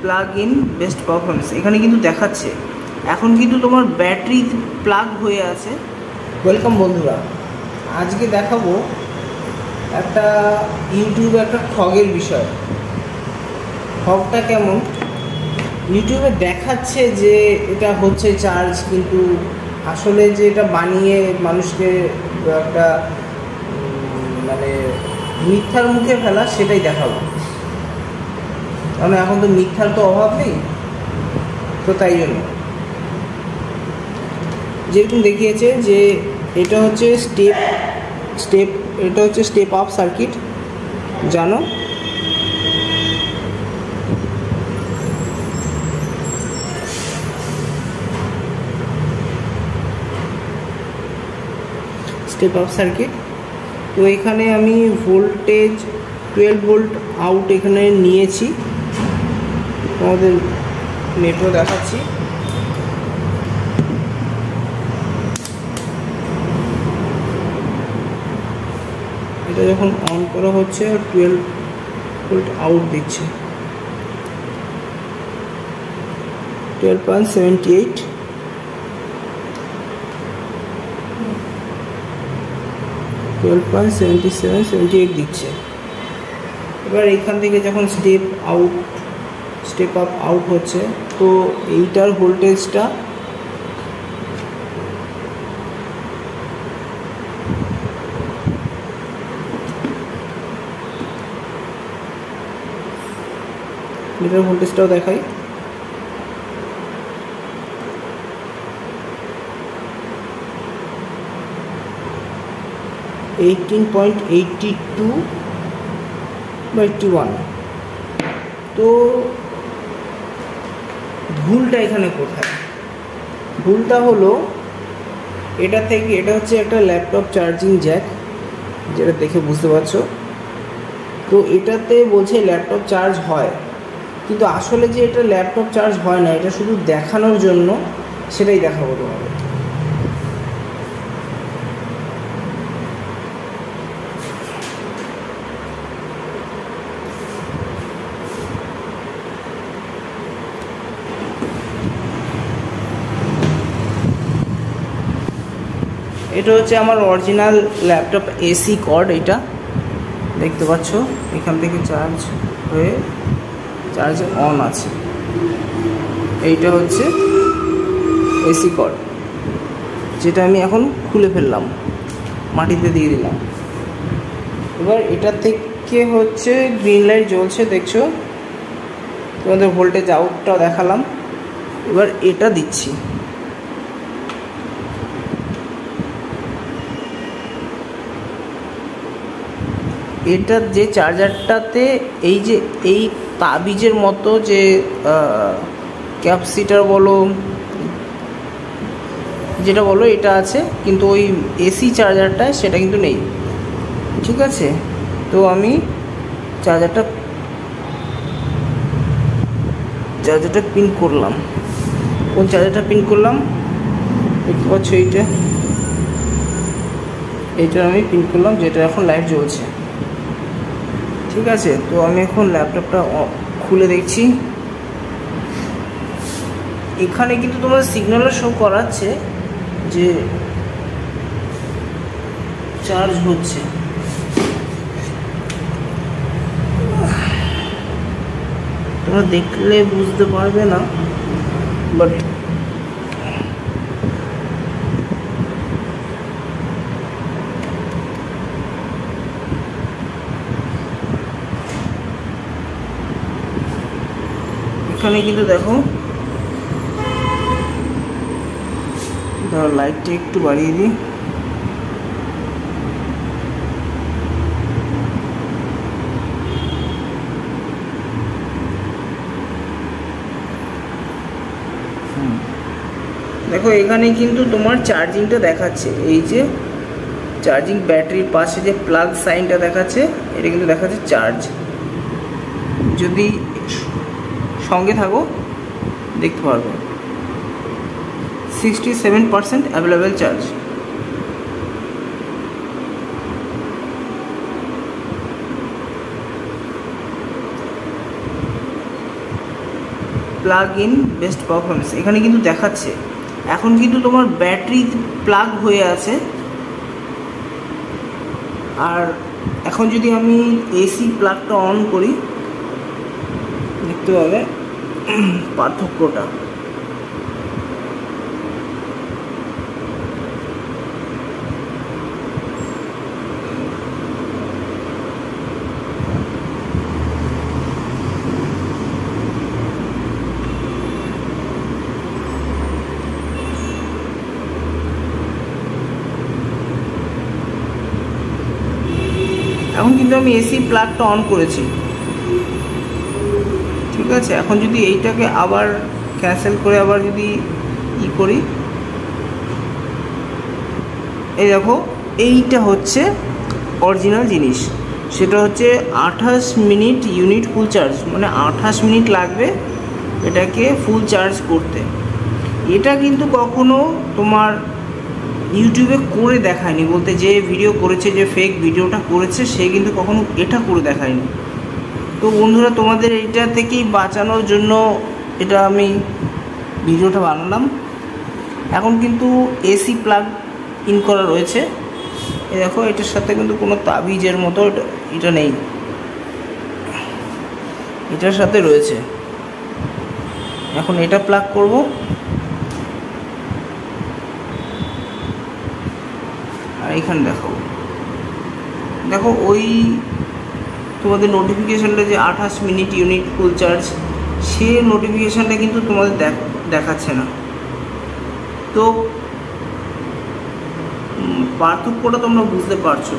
Plug in best performance, এখানে কিন্তু দেখাচ্ছে এখন কিন্তু তোমার ব্যাটারি প্লাগ হয়ে আছে। ওয়েলকাম বন্ধুরা, আজকে দেখাবো একটা ইউটিউবে একটা ঠগের বিষয়। ঠগটা কেমন, ইউটিউবে দেখাচ্ছে যে এটা হচ্ছে চার্জ, কিন্তু আসলে যে এটা বানিয়ে মানুষকে একটা মানে মিথ্যার মুখে ফেলা, সেটাই দেখাবো। কারণ এখন তো মিথ্যার তো অভাব নেই, তো তাই জন্য যেরকম দেখিয়েছে যে এটা হচ্ছে এটা হচ্ছে স্টেপ আপ সার্কিট, জানো। স্টেপ আপ সার্কিট, তো এখানে আমি ভোল্টেজ 12 ভোল্ট আউট এখানে নিয়েছি, তোমাদের নেটও দেখাচ্ছি। এটা যখন অন করা হচ্ছে 12 ভোল্ট আউট দিচ্ছে, 12.78, দিচ্ছে। এবার এখান থেকে যখন স্টেপ আপ আউট হচ্ছে, তো এইটার ভোল্টেজটা এটার ভোল্টেজটাও দেখাই। (18.82/81) তো ভুলটা এখানে কোথায়? ভুলটা হলো এটা হচ্ছে একটা ল্যাপটপ চার্জিং জ্যাক, যেটা দেখে বুঝতে পারছো। তো এটাতে বলছে ল্যাপটপ চার্জ হয়, কিন্তু আসলে যে এটা ল্যাপটপ চার্জ হয় না, এটা শুধু দেখানোর জন্য, সেটাই দেখাবো তোমাকে। এটা হচ্ছে আমার অরিজিনাল ল্যাপটপ এসি কর্ড, এটা দেখতে পাচ্ছ, এখান থেকে চার্জ হয়ে চার্জ অন আছে। এইটা হচ্ছে এসি কর্ড, যেটা আমি এখন খুলে ফেললাম, মাটিতে দিয়ে দিলাম। এবার এটা থেকে হচ্ছে গ্রিন লাইট জ্বলছে, দেখছো, তোমাদের ভোল্টেজ আউটটাও দেখালাম। এবার এটা দিচ্ছি, এটার যে চার্জারটাতে এই তাবিজের মতো যে ক্যাপাসিটার বলো, যেটা বলো, এটা আছে, কিন্তু ওই এসি চার্জারটা সেটা কিন্তু নেই, ঠিক আছে। তো আমি চার্জারটা পিন করলাম। কোন চার্জারটা পিন করলাম দেখতে পাচ্ছ, এইটা আমি পিন করলাম, যেটা এখন লাইট জ্বলছে, ঠিক আছে। তো আমি এখন ল্যাপটপটা খুলে দেখছি, এখানে কিন্তু তোমার সিগন্যালও শো করাচ্ছে যে চার্জ হচ্ছে। তোমরা দেখলে বুঝতে পারবে না, বাট এখানে কিন্তু দেখো, ধর লাইটটা একটু বাড়িয়ে দিই, দেখো এখানে কিন্তু তোমার চার্জিংটা দেখাচ্ছে, এই যে চার্জিং ব্যাটারির পাশে যে প্লাগ সাইনটা দেখাচ্ছে, এটা কিন্তু দেখাচ্ছে চার্জ। যদি সঙ্গে থাকো দেখতে পারবে 67% available charge. Plug in best performance এখানে কিন্তু দেখাচ্ছে। এখন কিন্তু তোমার ব্যাটারি প্লাগ হয়ে আছে। আর এখন যদি আমি এসি প্লাগটা অন করি দেখতে পাবে পার্থক্যটা। এখন কিন্তু আমি এসি প্লাগটা অন করেছি, ঠিক আছে। এখন যদি এইটাকে আবার ক্যান্সেল করে আবার যদি করি, এই দেখো এইটা হচ্ছে অরিজিনাল জিনিস। সেটা হচ্ছে 28 মিনিট ইউনিট ফুল চার্জ, মানে 28 মিনিট লাগবে এটাকে ফুল চার্জ করতে। এটা কিন্তু কখনো তোমার ইউটিউবে করে দেখায়নি, বলতে যে ভিডিও করেছে, যে ফেক ভিডিওটা করেছে সে কিন্তু কখনো এটা করে দেখায়নি। তো বন্ধুরা, তোমাদের এইটা থেকেই বাঁচানোর জন্য এটা আমি ভিডিওটা বানালাম। এখন কিন্তু এসি প্লাগ ইন করা রয়েছে, এই দেখো এটার সাথে কিন্তু কোনো তাবিজের মতো এটা নেই, এটার সাথে রয়েছে। এখন এটা প্লাগ করব, আর এখানে দেখো ওই তোমাদের নোটিফিকেশানটা যে 28 মিনিট ইউনিট ফুল চার্জ, সে নোটিফিকেশানটা কিন্তু তোমাদের দেখাচ্ছে না। তো পার্থক্যটা তোমরা বুঝতে পারছো।